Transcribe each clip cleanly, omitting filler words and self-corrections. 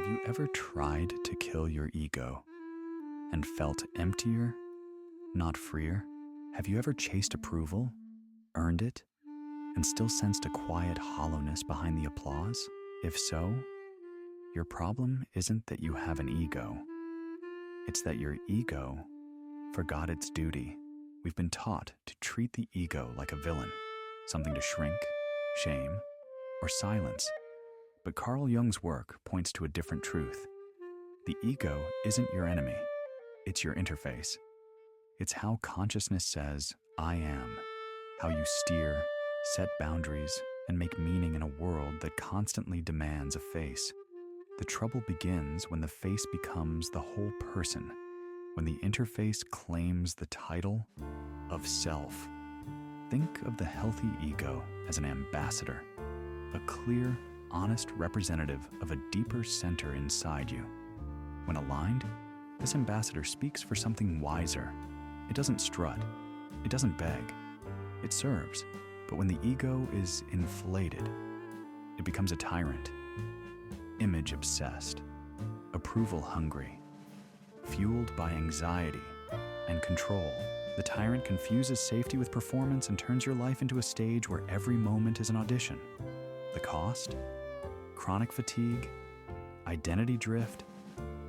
you ever tried to kill your ego and felt emptier, not freer? Have you ever chased approval, earned it, and still sensed a quiet hollowness behind the applause? If so, your problem isn't that you have an ego. It's that your ego forgot its duty. We've been taught to treat the ego like a villain, something to shrink, shame, or silence. But Carl Jung's work points to a different truth. The ego isn't your enemy. It's your interface. It's how consciousness says, I am, how you steer, set boundaries, and make meaning in a world that constantly demands a face. The trouble begins when the face becomes the whole person, when the interface claims the title of self. Think of the healthy ego as an ambassador, a clear, honest representative of a deeper center inside you. When aligned, this ambassador speaks for something wiser. It doesn't strut. It doesn't beg. It serves. But when the ego is inflated, it becomes a tyrant, image-obsessed, approval-hungry, fueled by anxiety and control. The tyrant confuses safety with performance and turns your life into a stage where every moment is an audition. The cost? Chronic fatigue, identity drift,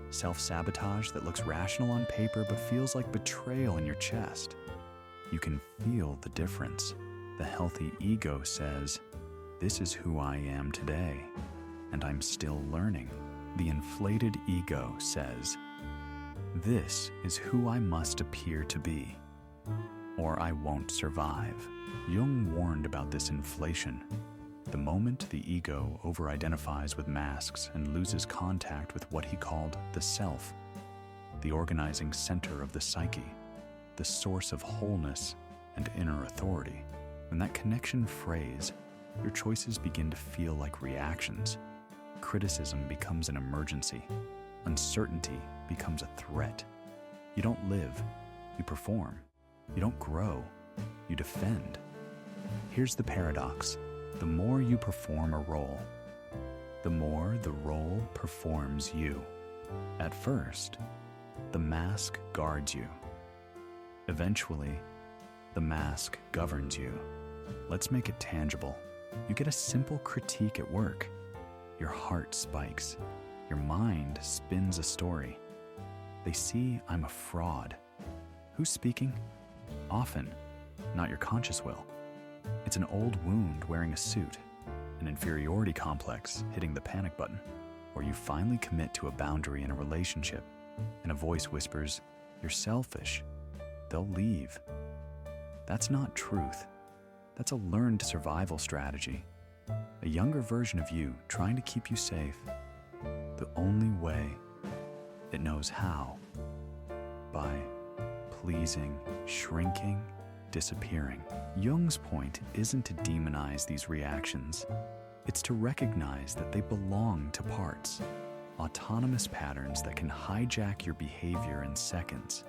self-sabotage that looks rational on paper but feels like betrayal in your chest. You can feel the difference. The healthy ego says, this is who I am today, and I'm still learning. The inflated ego says, this is who I must appear to be, or I won't survive. Jung warned about this inflation. The moment the ego over-identifies with masks and loses contact with what he called the self, the organizing center of the psyche, the source of wholeness and inner authority, when that connection frays, your choices begin to feel like reactions. Criticism becomes an emergency. Uncertainty becomes a threat. You don't live, you perform. You don't grow, you defend. Here's the paradox. The more you perform a role, the more the role performs you. At first, the mask guards you. Eventually, the mask governs you. Let's make it tangible. You get a simple critique at work. Your heart spikes. Your mind spins a story. They see I'm a fraud. Who's speaking? Often, not your conscious will. It's an old wound wearing a suit, an inferiority complex hitting the panic button, or you finally commit to a boundary in a relationship, and a voice whispers, you're selfish. They'll leave. That's not truth. That's a learned survival strategy. A younger version of you trying to keep you safe. The only way it knows how. By pleasing, shrinking, disappearing. Jung's point isn't to demonize these reactions. It's to recognize that they belong to parts, autonomous patterns that can hijack your behavior in seconds.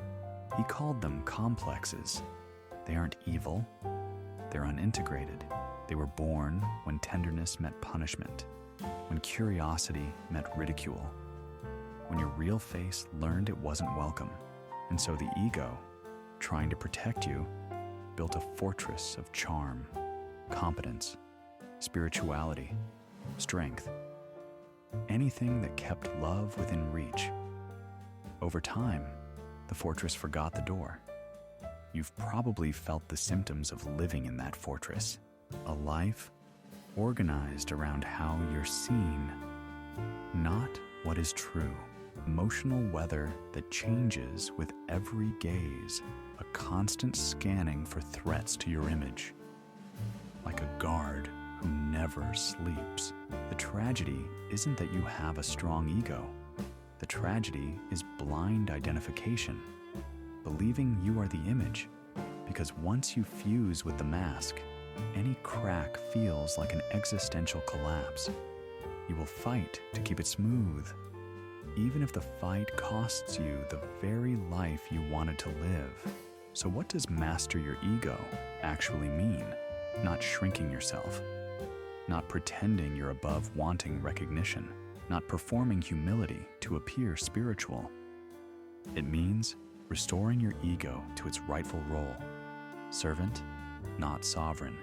He called them complexes. They aren't evil. They're unintegrated. They were born when tenderness met punishment, when curiosity met ridicule, when your real face learned it wasn't welcome. And so the ego, trying to protect you, built a fortress of charm, competence, spirituality, strength, anything that kept love within reach. Over time, the fortress forgot the door. You've probably felt the symptoms of living in that fortress, a life organized around how you're seen, not what is true. Emotional weather that changes with every gaze, a constant scanning for threats to your image, like a guard who never sleeps. The tragedy isn't that you have a strong ego. The tragedy is blind identification, believing you are the image, because once you fuse with the mask, any crack feels like an existential collapse. You will fight to keep it smooth, even if the fight costs you the very life you wanted to live. So what does master your ego actually mean? Not shrinking yourself, not pretending you're above wanting recognition, not performing humility to appear spiritual. It means restoring your ego to its rightful role, servant, not sovereign.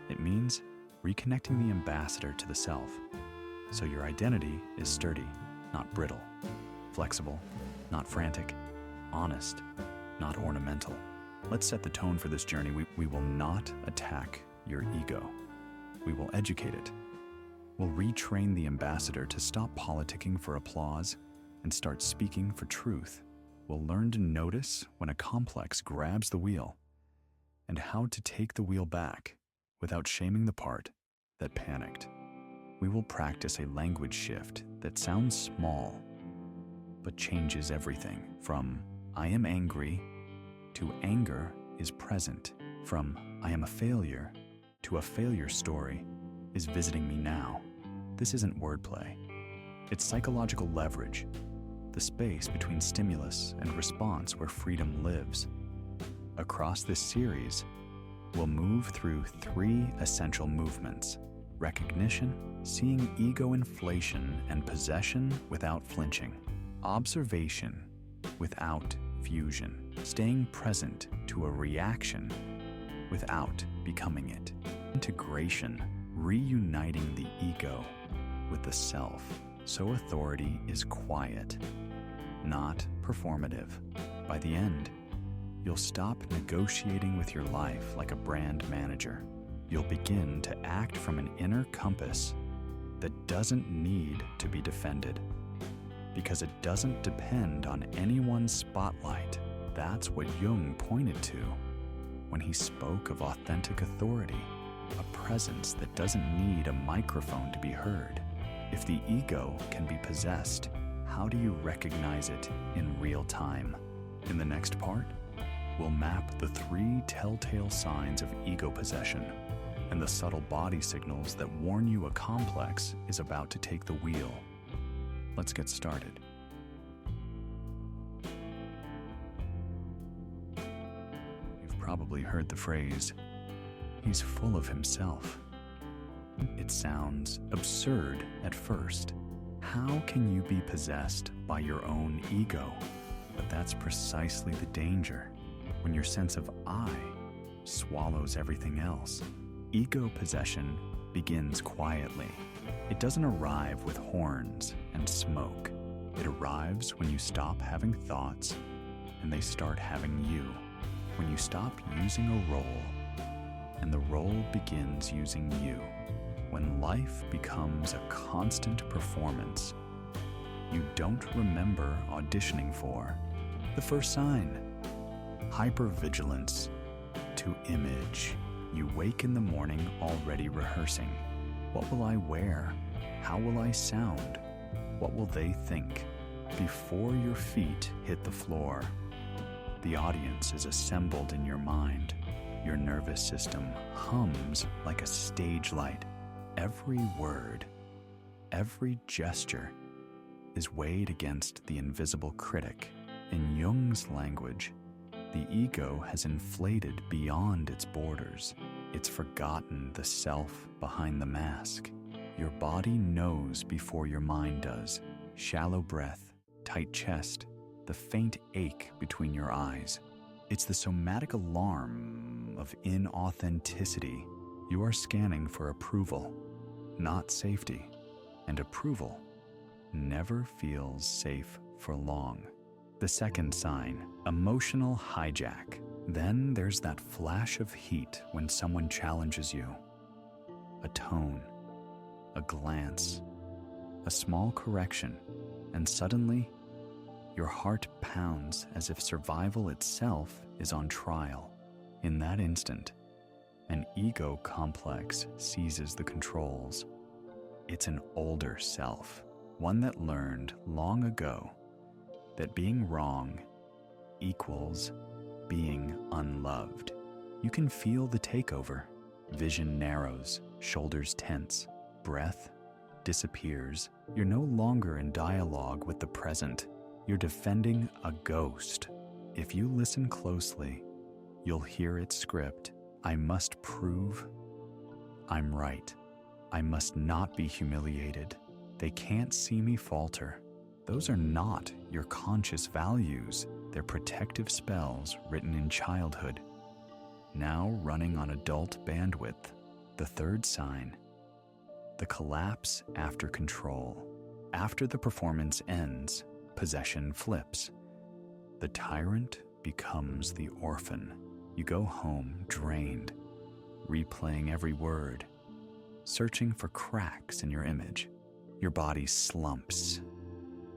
It means reconnecting the ambassador to the self, so your identity is sturdy, not brittle, flexible, not frantic, honest, not ornamental. Let's set the tone for this journey. We will not attack your ego. We will educate it. We'll retrain the ambassador to stop politicking for applause and start speaking for truth. We'll learn to notice when a complex grabs the wheel and how to take the wheel back without shaming the part that panicked. We will practice a language shift that sounds small but changes everything, from I am angry to anger is present, from I am a failure to a failure story is visiting me now. This isn't wordplay. It's psychological leverage, the space between stimulus and response where freedom lives. Across this series, we'll move through 3 essential movements: recognition, seeing ego inflation and possession without flinching; observation without fusion; staying present to a reaction without becoming it; integration, reuniting the ego with the self, so authority is quiet, not performative. By the end, you'll stop negotiating with your life like a brand manager. You'll begin to act from an inner compass that doesn't need to be defended, because it doesn't depend on anyone's spotlight. That's what Jung pointed to when he spoke of authentic authority, a presence that doesn't need a microphone to be heard. If the ego can be possessed, how do you recognize it in real time? In the next part, we'll map the 3 telltale signs of ego possession and the subtle body signals that warn you a complex is about to take the wheel. Let's get started. You've probably heard the phrase, "He's full of himself." It sounds absurd at first. How can you be possessed by your own ego? But that's precisely the danger, when your sense of I swallows everything else. Ego possession begins quietly. It doesn't arrive with horns and smoke. It arrives when you stop having thoughts and they start having you. When you stop using a role and the role begins using you. When life becomes a constant performance you don't remember auditioning for. The first sign, hypervigilance to image. You wake in the morning already rehearsing. What will I wear? How will I sound? What will they think? Before your feet hit the floor, the audience is assembled in your mind. Your nervous system hums like a stage light. Every word, every gesture is weighed against the invisible critic. In Jung's language, the ego has inflated beyond its borders. It's forgotten the self behind the mask. Your body knows before your mind does. Shallow breath, tight chest, the faint ache between your eyes. It's the somatic alarm of inauthenticity. You are scanning for approval, not safety. And approval never feels safe for long. The second sign, emotional hijack. Then there's that flash of heat when someone challenges you. A tone, a glance, a small correction, and suddenly your heart pounds as if survival itself is on trial. In that instant, an ego complex seizes the controls. It's an older self, one that learned long ago that being wrong equals being unloved. You can feel the takeover. Vision narrows, shoulders tense, breath disappears. You're no longer in dialogue with the present. You're defending a ghost. If you listen closely, you'll hear its script. I must prove I'm right. I must not be humiliated. They can't see me falter. Those are not your conscious values. They're protective spells written in childhood, now running on adult bandwidth. The third sign, the collapse after control. After the performance ends, possession flips. The tyrant becomes the orphan. You go home drained, replaying every word, searching for cracks in your image. Your body slumps,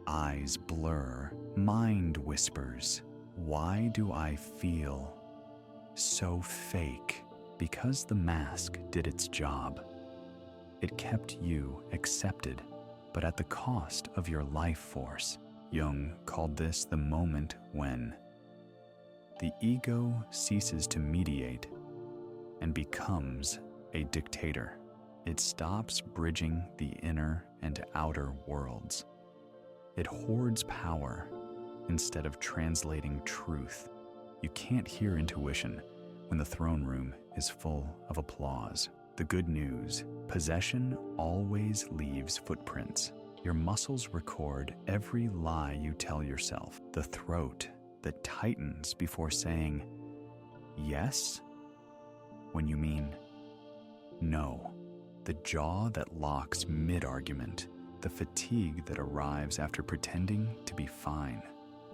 eyes blur, mind whispers. Why do I feel so fake? Because the mask did its job. It kept you accepted, but at the cost of your life force. Jung called this the moment when the ego ceases to mediate and becomes a dictator. It stops bridging the inner and outer worlds. It hoards power instead of translating truth. You can't hear intuition when the throne room is full of applause. The good news, possession always leaves footprints. Your muscles record every lie you tell yourself. The throat that tightens before saying yes when you mean no. The jaw that locks mid-argument. The fatigue that arrives after pretending to be fine.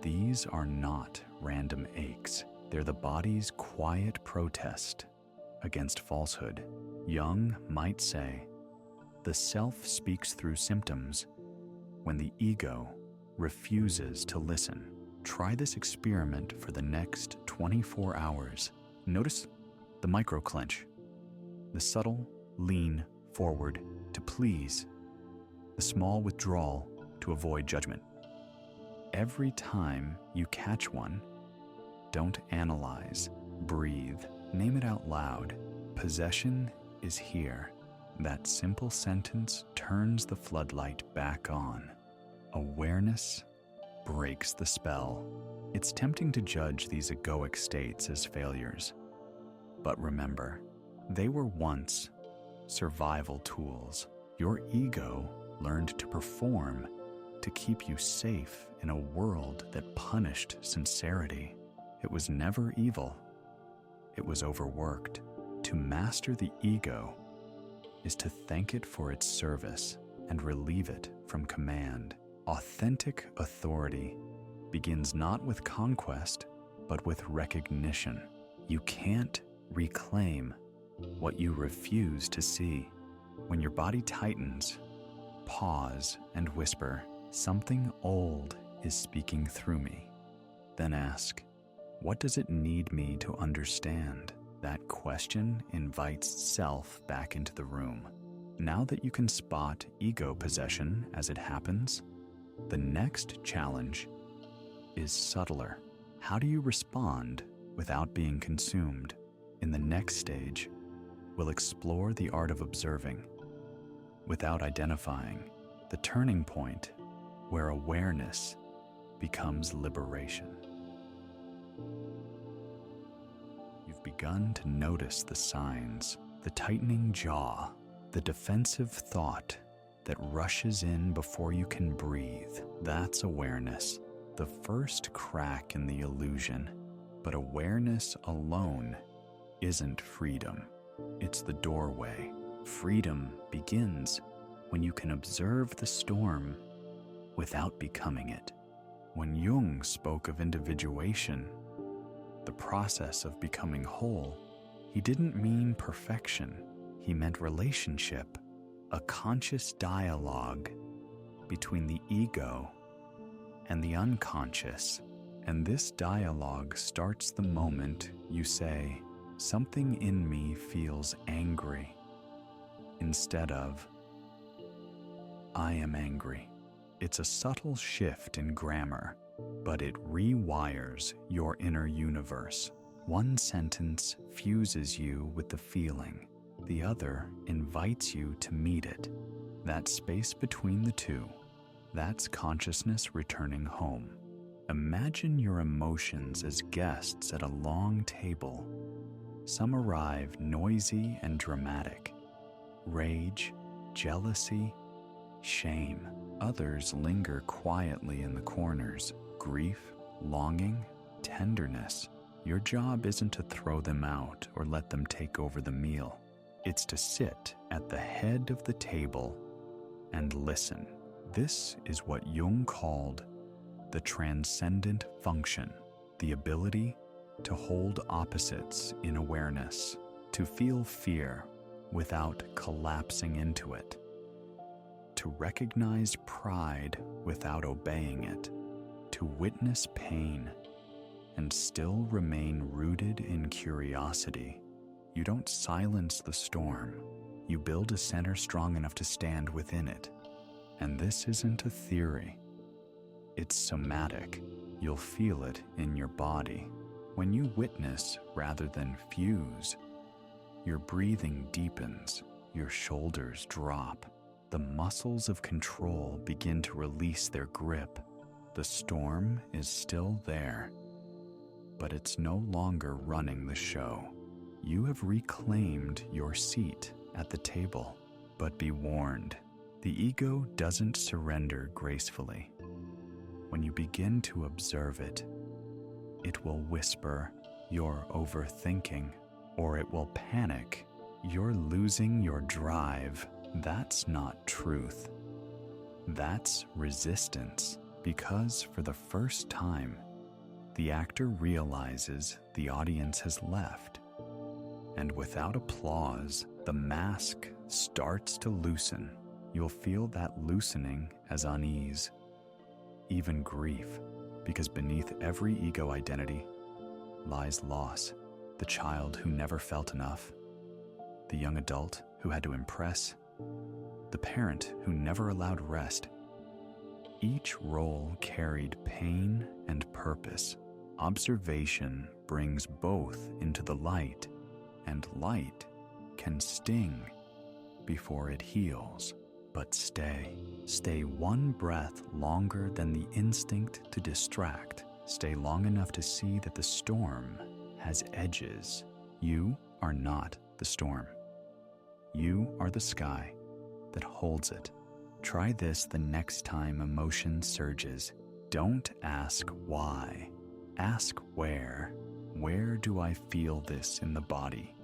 These are not random aches. They're the body's quiet protest against falsehood. Jung might say, the self speaks through symptoms when the ego refuses to listen. Try this experiment for the next 24 hours. Notice the micro-clench, the subtle lean forward to please, the small withdrawal to avoid judgment. Every time you catch one, don't analyze, breathe, name it out loud. Possession is here. That simple sentence turns the floodlight back on. Awareness breaks the spell. It's tempting to judge these egoic states as failures. But remember, they were once survival tools. Your ego learned to perform to keep you safe in a world that punished sincerity. It was never evil. It was overworked. To master the ego is to thank it for its service and relieve it from command. Authentic authority begins not with conquest, but with recognition. You can't reclaim what you refuse to see. When your body tightens, pause and whisper, something old is speaking through me. Then ask, what does it need me to understand? That question invites self back into the room. Now that you can spot ego possession as it happens, the next challenge is subtler. How do you respond without being consumed? In the next stage, we'll explore the art of observing without identifying, the turning point where awareness becomes liberation. You've begun to notice the signs, the tightening jaw, the defensive thought that rushes in before you can breathe. That's awareness, the first crack in the illusion. But awareness alone isn't freedom. It's the doorway. Freedom begins when you can observe the storm without becoming it. When Jung spoke of individuation, the process of becoming whole, he didn't mean perfection. He meant relationship, a conscious dialogue between the ego and the unconscious. And this dialogue starts the moment you say, something in me feels angry, instead of, I am angry. It's a subtle shift in grammar, but it rewires your inner universe. One sentence fuses you with the feeling. The other invites you to meet it. That space between the two, that's consciousness returning home. Imagine your emotions as guests at a long table. Some arrive noisy and dramatic. Rage, jealousy, shame. Others linger quietly in the corners. Grief, longing, tenderness. Your job isn't to throw them out or let them take over the meal. It's to sit at the head of the table and listen. This is what Jung called the transcendent function, the ability to hold opposites in awareness, to feel fear without collapsing into it, to recognize pride without obeying it, to witness pain and still remain rooted in curiosity. You don't silence the storm. You build a center strong enough to stand within it. And this isn't a theory. It's somatic. You'll feel it in your body. When you witness rather than fuse, your breathing deepens, your shoulders drop, the muscles of control begin to release their grip. The storm is still there, but it's no longer running the show. You have reclaimed your seat at the table, but be warned, the ego doesn't surrender gracefully. When you begin to observe it, it will whisper, "You're overthinking," or it will panic, "You're losing your drive." That's not truth. That's resistance, because for the first time, the actor realizes the audience has left. And without applause, the mask starts to loosen. You'll feel that loosening as unease, even grief, because beneath every ego identity lies loss. The child who never felt enough, the young adult who had to impress, the parent who never allowed rest. Each role carried pain and purpose. Observation brings both into the light, and light can sting before it heals. But stay one breath longer than the instinct to distract. Stay long enough to see that the storm has edges. You are not the storm. You are the sky that holds it. Try this the next time emotion surges. Don't ask why. Ask where. Where do I feel this in the body?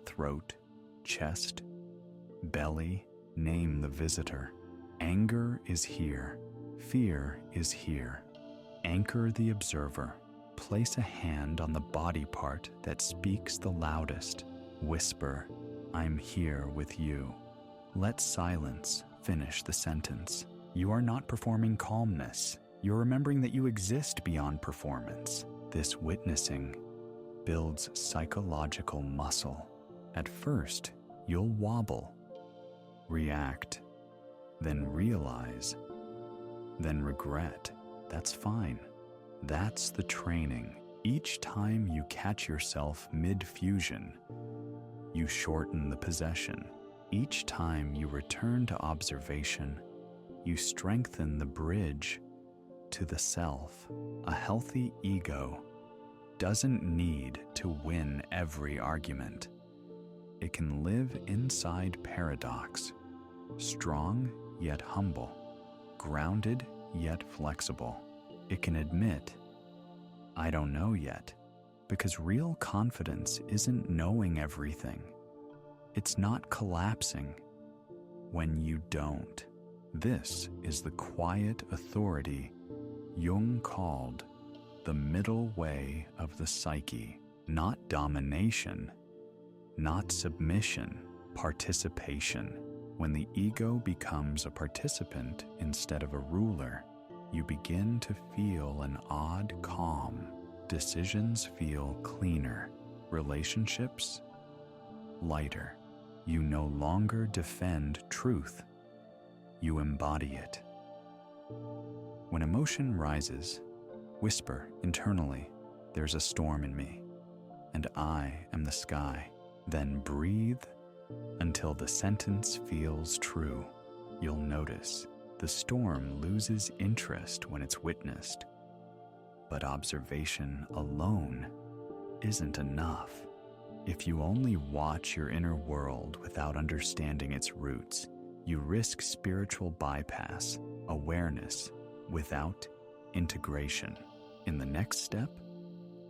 Throat, chest, belly. Name the visitor. Anger is here. Fear is here. Anchor the observer. Place a hand on the body part that speaks the loudest. Whisper, "I'm here with you." Let silence finish the sentence. You are not performing calmness. You're remembering that you exist beyond performance. This witnessing builds psychological muscle. At first, you'll wobble, react, then realize, then regret. That's fine. That's the training. Each time you catch yourself mid-fusion, you shorten the possession. Each time you return to observation, you strengthen the bridge to the self. A healthy ego doesn't need to win every argument. It can live inside paradox, strong yet humble, grounded yet flexible. It can admit, "I don't know yet," because real confidence isn't knowing everything. It's not collapsing when you don't. This is the quiet authority Jung called the middle way of the psyche. Not domination, not submission, participation. When the ego becomes a participant instead of a ruler, you begin to feel an odd calm. Decisions feel cleaner. Relationships lighter. You no longer defend truth. You embody it. When emotion rises, whisper internally, "There's a storm in me, and I am the sky." Then breathe until the sentence feels true. You'll notice the storm loses interest when it's witnessed. But observation alone isn't enough. If you only watch your inner world without understanding its roots, You risk spiritual bypass, awareness, without integration. In the next step,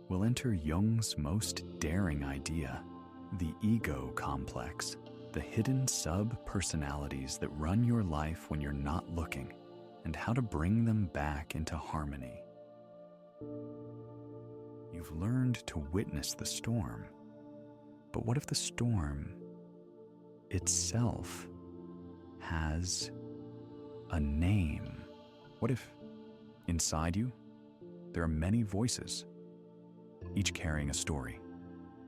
we'll enter Jung's most daring idea, the ego complex, the hidden sub-personalities that run your life when you're not looking, and how to bring them back into harmony. You've learned to witness the storm, but what if the storm itself has a name? What if inside you there are many voices, each carrying a story,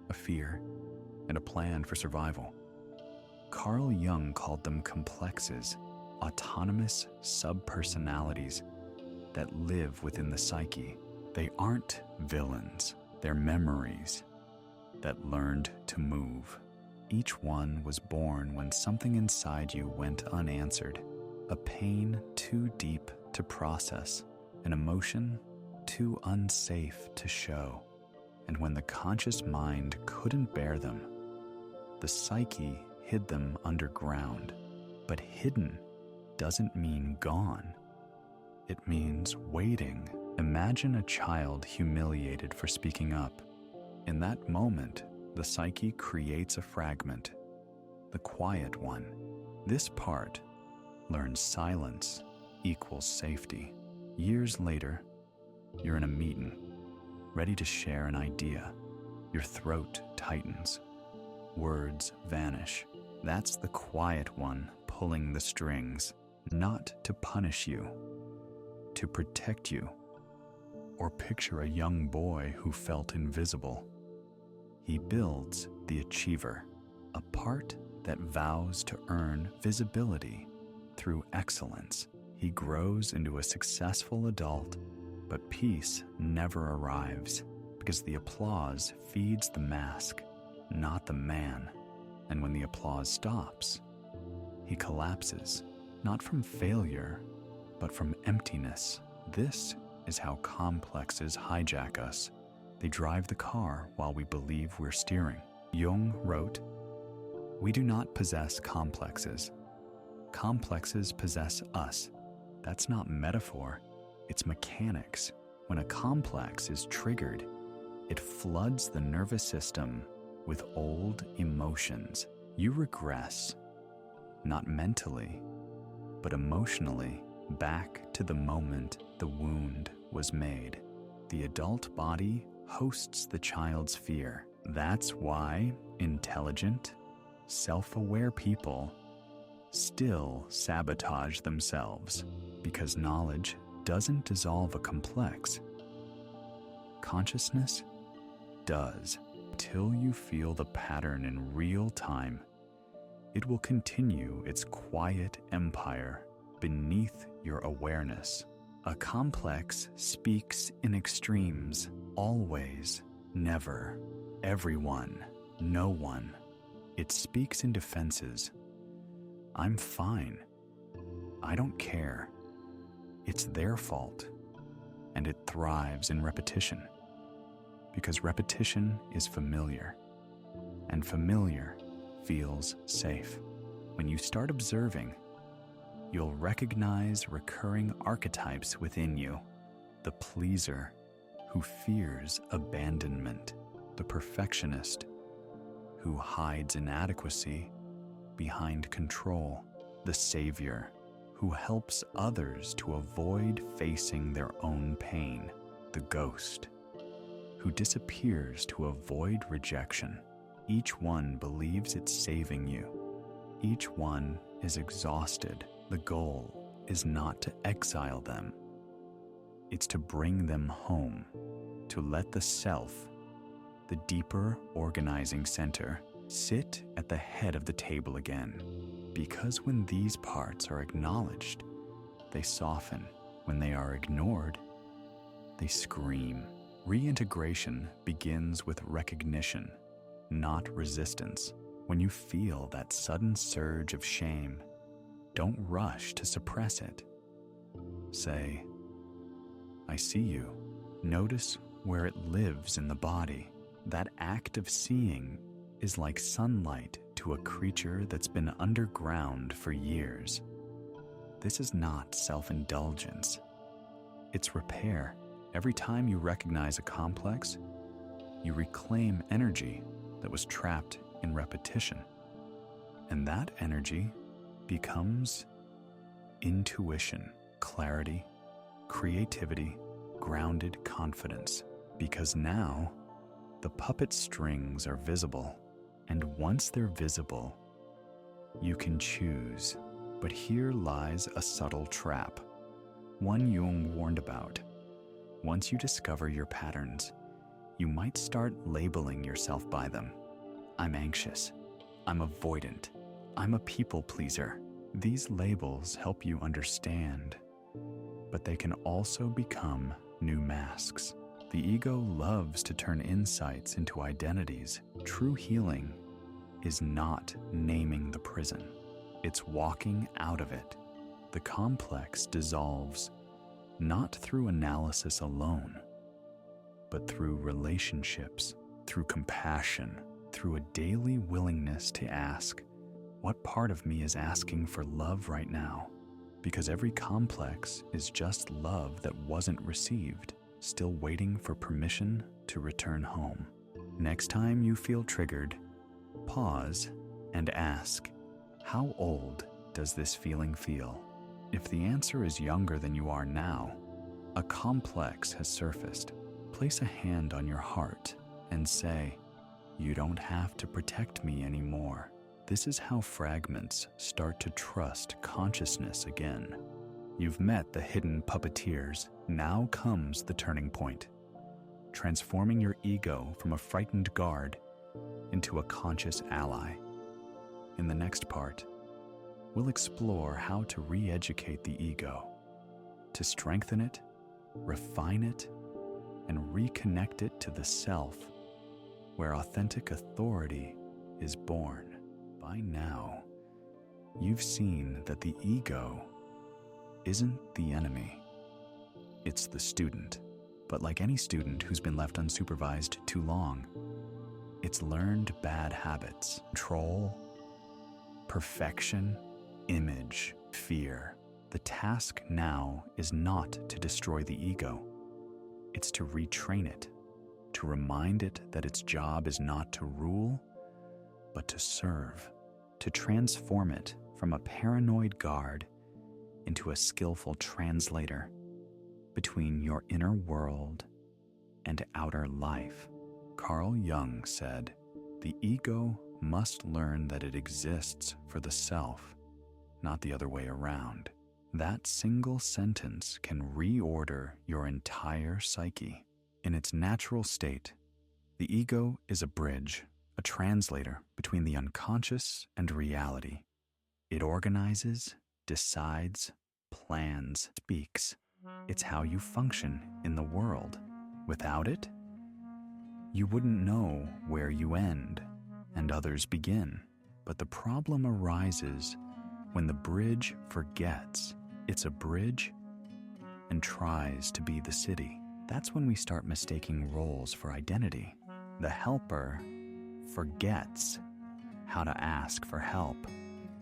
a fear, and a plan for survival? Carl Jung called them complexes, autonomous subpersonalities that live within the psyche. They aren't villains, they're memories that learned to move. Each one was born when something inside you went unanswered, a pain too deep to process, an emotion too unsafe to show. And when the conscious mind couldn't bear them, the psyche hid them underground. But hidden doesn't mean gone. It means waiting. Imagine a child humiliated for speaking up. In that moment, the psyche creates a fragment, the quiet one. This part learns silence equals safety. Years later, you're in a meeting, ready to share an idea. Your throat tightens. Words vanish. That's the quiet one pulling the strings, not to punish you, to protect you. Or picture a young boy who felt invisible. He builds the achiever, a part that vows to earn visibility through excellence. He grows into a successful adult, but peace never arrives because the applause feeds the mask, not the man. And when the applause stops, he collapses, not from failure, but from emptiness. This is how complexes hijack us. They drive the car while we believe we're steering. Jung wrote, "We do not possess complexes. Complexes possess us." That's not metaphor, it's mechanics. When a complex is triggered, it floods the nervous system with old emotions. You regress, not mentally, but emotionally, back to the moment the wound was made. The adult body hosts the child's fear. That's why intelligent, self-aware people still sabotage themselves, because knowledge doesn't dissolve a complex. Consciousness does. Till you feel the pattern in real time, it will continue its quiet empire beneath your awareness. A complex speaks in extremes, always, never, everyone, no one. It speaks in defenses. I'm fine. I don't care. It's their fault. And it thrives in repetition. Because repetition is familiar. And familiar feels safe. When you start observing, you'll recognize recurring archetypes within you. The pleaser who fears abandonment. The perfectionist who hides inadequacy behind control. The savior who helps others to avoid facing their own pain. The ghost who disappears to avoid rejection. Each one believes it's saving you. Each one is exhausted. The goal is not to exile them. It's to bring them home, to let the self, the deeper organizing center, sit at the head of the table again. Because when these parts are acknowledged, they soften. When they are ignored, they scream. Reintegration begins with recognition, not resistance. When you feel that sudden surge of shame, don't rush to suppress it. Say, I see you. Notice where it lives in the body. That act of seeing is like sunlight to a creature that's been underground for years. This is not self-indulgence. It's repair. Every time you recognize a complex, you reclaim energy that was trapped in repetition. And that energy becomes intuition, clarity, creativity, grounded confidence. Because now, the puppet strings are visible. And once they're visible, you can choose. But here lies a subtle trap, one Jung warned about. Once you discover your patterns, you might start labeling yourself by them. I'm anxious. I'm avoidant. I'm a people pleaser. These labels help you understand, but they can also become new masks. The ego loves to turn insights into identities. True healing is not naming the prison. It's walking out of it. The complex dissolves not through analysis alone, but through relationships, through compassion, through a daily willingness to ask, what part of me is asking for love right now? Because every complex is just love that wasn't received, still waiting for permission to return home. Next time you feel triggered, pause and ask, how old does this feeling feel? If the answer is younger than you are now, a complex has surfaced. Place a hand on your heart and say, you don't have to protect me anymore. This is how fragments start to trust consciousness again. You've met the hidden puppeteers. Now comes the turning point. Transforming your ego from a frightened guard into a conscious ally. In the next part, we'll explore how to re-educate the ego, to strengthen it, refine it, and reconnect it to the self, where authentic authority is born. By now, you've seen that the ego isn't the enemy. It's the student. But like any student who's been left unsupervised too long, it's learned bad habits, control, perfection, image, fear. The task now is not to destroy the ego. It's to retrain it, to remind it that its job is not to rule, but to serve, to transform it from a paranoid guard into a skillful translator between your inner world and outer life. Carl Jung said, the ego must learn that it exists for the self, not the other way around. That single sentence can reorder your entire psyche. In its natural state, the ego is a bridge, a translator between the unconscious and reality. It organizes, decides, plans, speaks. It's how you function in the world. Without it, you wouldn't know where you end and others begin. But the problem arises when the bridge forgets it's a bridge and tries to be the city. That's when we start mistaking roles for identity. The helper forgets how to ask for help.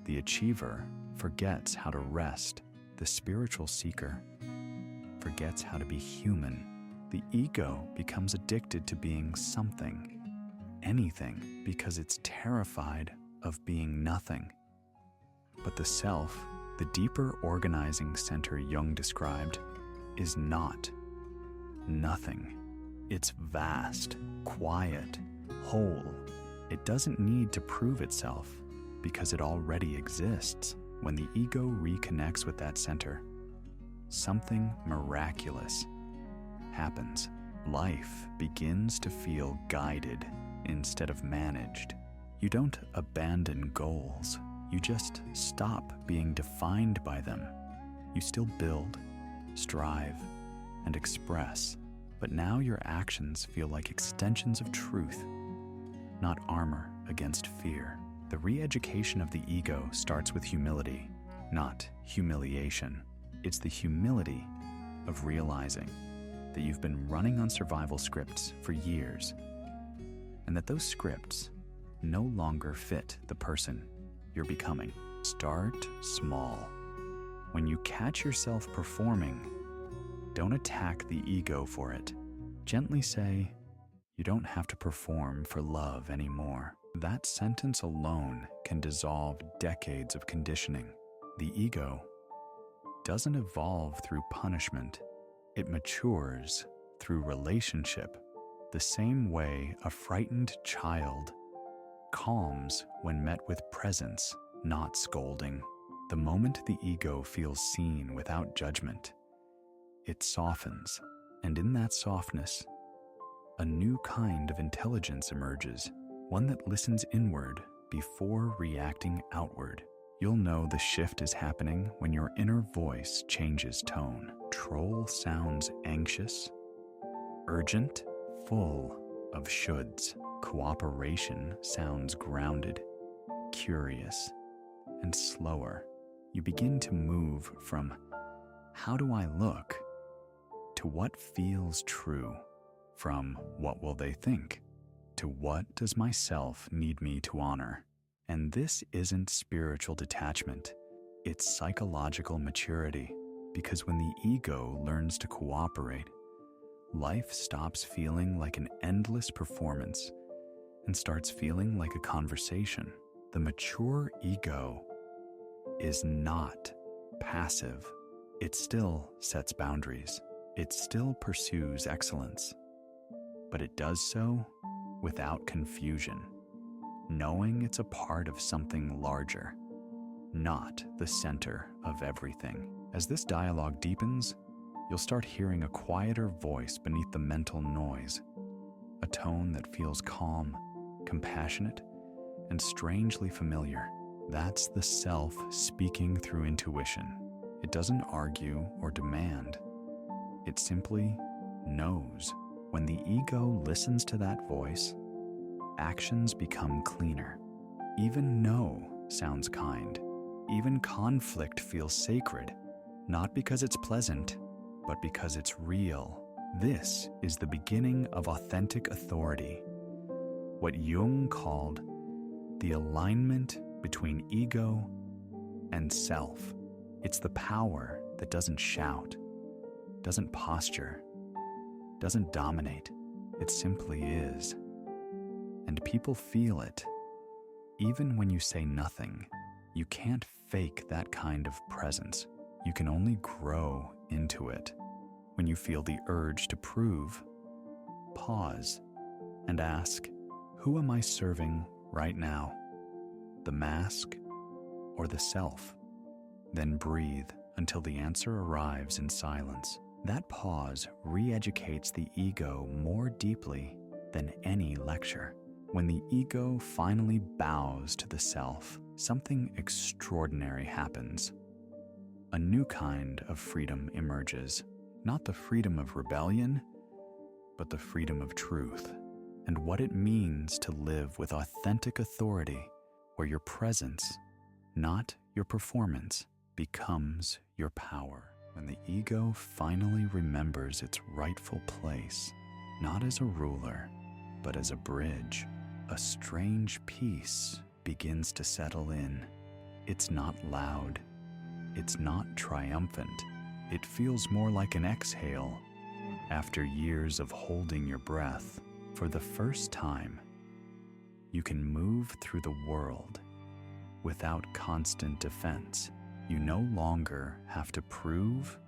The achiever forgets how to rest. The spiritual seeker forgets how to be human. The ego becomes addicted to being something, anything, because it's terrified of being nothing. But the self, the deeper organizing center Jung described, is not nothing. It's vast, quiet, whole. It doesn't need to prove itself because it already exists. When the ego reconnects with that center, something miraculous happens. Life begins to feel guided instead of managed. You don't abandon goals. You just stop being defined by them. You still build, strive, and express, but now your actions feel like extensions of truth, not armor against fear. The re-education of the ego starts with humility, not humiliation. It's the humility of realizing that you've been running on survival scripts for years, and that those scripts no longer fit the person you're becoming. Start small. When you catch yourself performing, don't attack the ego for it. Gently say, "You don't have to perform for love anymore." That sentence alone can dissolve decades of conditioning. The ego doesn't evolve through punishment. It matures through relationship, the same way a frightened child calms when met with presence, not scolding. The moment the ego feels seen without judgment, it softens, and in that softness, a new kind of intelligence emerges, one that listens inward before reacting outward. You'll know the shift is happening when your inner voice changes tone. Control sounds anxious, urgent, full of shoulds. Cooperation sounds grounded, curious, and slower. You begin to move from "how do I look?" to "what feels true," from "what will they think?" to "what does myself need me to honor?" And this isn't spiritual detachment, it's psychological maturity, because when the ego learns to cooperate, life stops feeling like an endless performance and starts feeling like a conversation. The mature ego is not passive. It still sets boundaries. It still pursues excellence. But it does so without confusion, knowing it's a part of something larger, not the center of everything. As this dialogue deepens, you'll start hearing a quieter voice beneath the mental noise, a tone that feels calm, compassionate, and strangely familiar. That's the self speaking through intuition. It doesn't argue or demand. It simply knows. When the ego listens to that voice, actions become cleaner. Even no sounds kind. Even conflict feels sacred, not because it's pleasant, but because it's real. This is the beginning of authentic authority, what Jung called the alignment between ego and self. It's the power that doesn't shout, doesn't posture, doesn't dominate. It simply is. And people feel it. Even when you say nothing, you can't fake that kind of presence. You can only grow into it. When you feel the urge to prove, pause and ask, who am I serving right now? The mask or the self? Then breathe until the answer arrives in silence. That pause re-educates the ego more deeply than any lecture. When the ego finally bows to the self, something extraordinary happens. A new kind of freedom emerges, not the freedom of rebellion, but the freedom of truth, and what it means to live with authentic authority, where your presence, not your performance, becomes your power. When the ego finally remembers its rightful place, not as a ruler, but as a bridge, a strange peace begins to settle in. It's not loud. It's not triumphant. It feels more like an exhale. After years of holding your breath, for the first time, you can move through the world without constant defense. You no longer have to prove,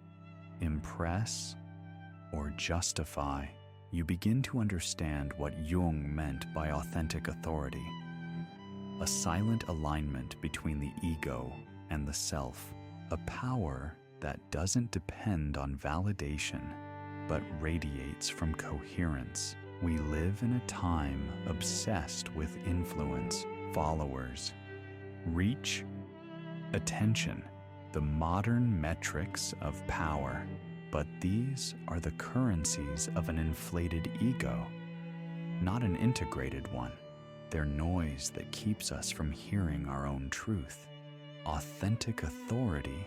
impress, or justify. You begin to understand what Jung meant by authentic authority, a silent alignment between the ego and the self, a power that doesn't depend on validation, but radiates from coherence. We live in a time obsessed with influence, followers, reach, attention, the modern metrics of power. But these are the currencies of an inflated ego, not an integrated one. They're noise that keeps us from hearing our own truth. Authentic authority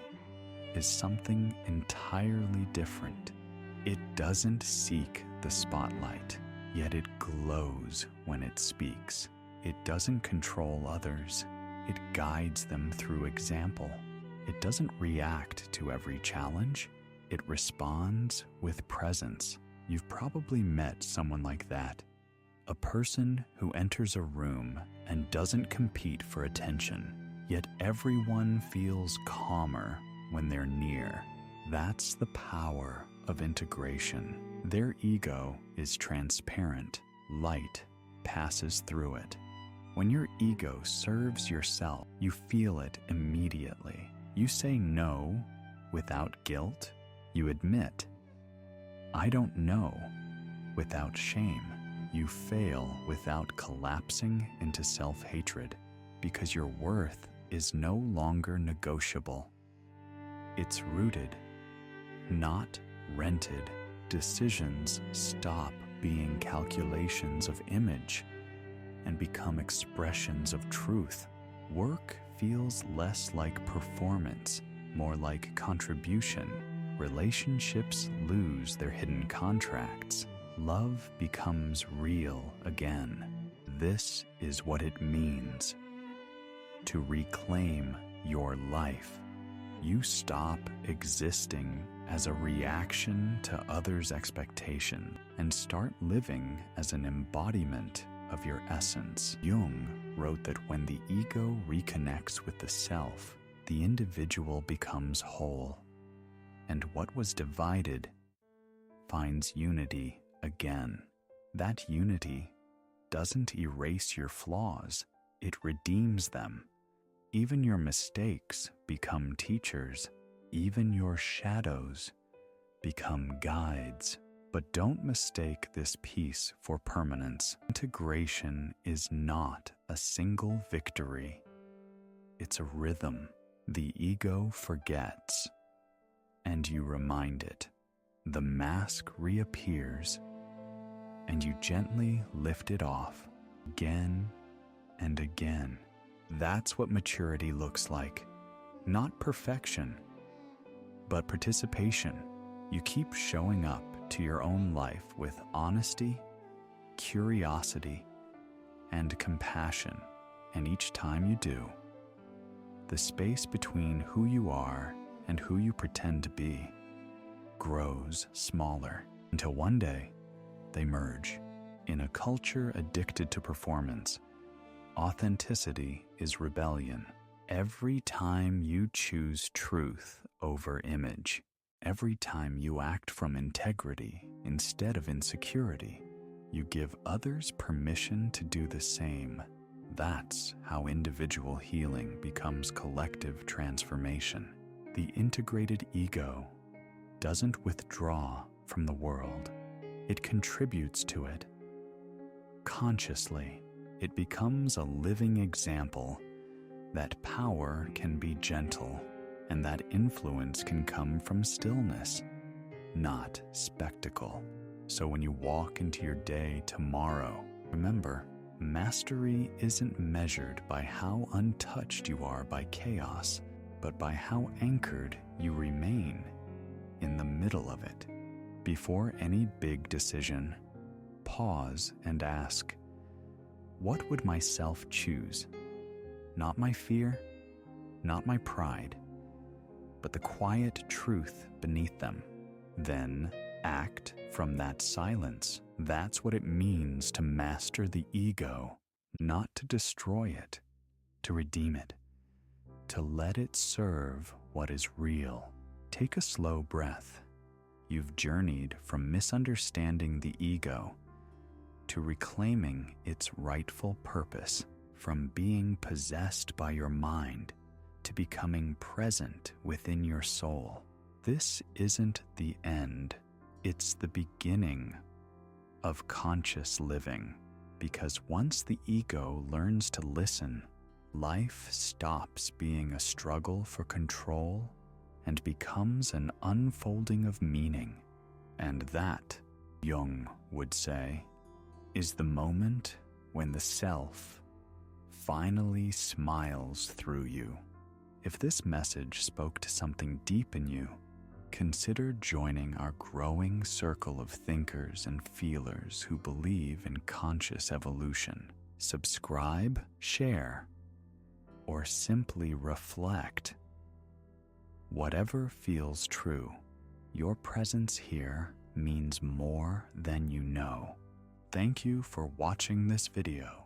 is something entirely different. It doesn't seek the spotlight, yet it glows when it speaks. It doesn't control others. It guides them through example. It doesn't react to every challenge. It responds with presence. You've probably met someone like that. A person who enters a room and doesn't compete for attention, yet everyone feels calmer when they're near. That's the power of integration. Their ego is transparent. Light passes through it. When your ego serves yourself, you feel it immediately. You say no without guilt. You admit, I don't know, without shame. You fail without collapsing into self-hatred, because your worth is no longer negotiable. It's rooted, not rented. Decisions stop being calculations of image and become expressions of truth. Work feels less like performance, more like contribution. Relationships lose their hidden contracts. Love becomes real again. This is what it means to reclaim your life. You stop existing as a reaction to others' expectation and start living as an embodiment of your essence. Jung wrote that when the ego reconnects with the self, the individual becomes whole, and what was divided finds unity again. That unity doesn't erase your flaws, it redeems them. Even your mistakes become teachers. Even your shadows become guides. But don't mistake this peace for permanence. Integration is not a single victory. It's a rhythm. The ego forgets, and you remind it. The mask reappears, and you gently lift it off again and again. That's what maturity looks like. Not perfection, but participation. You keep showing up to your own life with honesty, curiosity, and compassion. And each time you do, the space between who you are and who you pretend to be grows smaller until one day they merge. In a culture addicted to performance, authenticity is rebellion. Every time you choose truth over image, every time you act from integrity instead of insecurity, you give others permission to do the same. That's how individual healing becomes collective transformation. The integrated ego doesn't withdraw from the world. It contributes to it. Consciously, it becomes a living example that power can be gentle and that influence can come from stillness, not spectacle. So when you walk into your day tomorrow, remember, mastery isn't measured by how untouched you are by chaos, but by how anchored you remain in the middle of it. Before any big decision, pause and ask, what would myself choose? Not my fear, not my pride, but the quiet truth beneath them. Then act from that silence. That's what it means to master the ego, not to destroy it, to redeem it, to let it serve what is real. Take a slow breath. You've journeyed from misunderstanding the ego to reclaiming its rightful purpose, from being possessed by your mind to becoming present within your soul. This isn't the end, it's the beginning of conscious living, because once the ego learns to listen, life stops being a struggle for control and becomes an unfolding of meaning. And that, Jung would say, is the moment when the self finally smiles through you. If this message spoke to something deep in you, consider joining our growing circle of thinkers and feelers who believe in conscious evolution. subscribe, share, or simply reflect. Whatever feels true, your presence here means more than you know. Thank you for watching this video.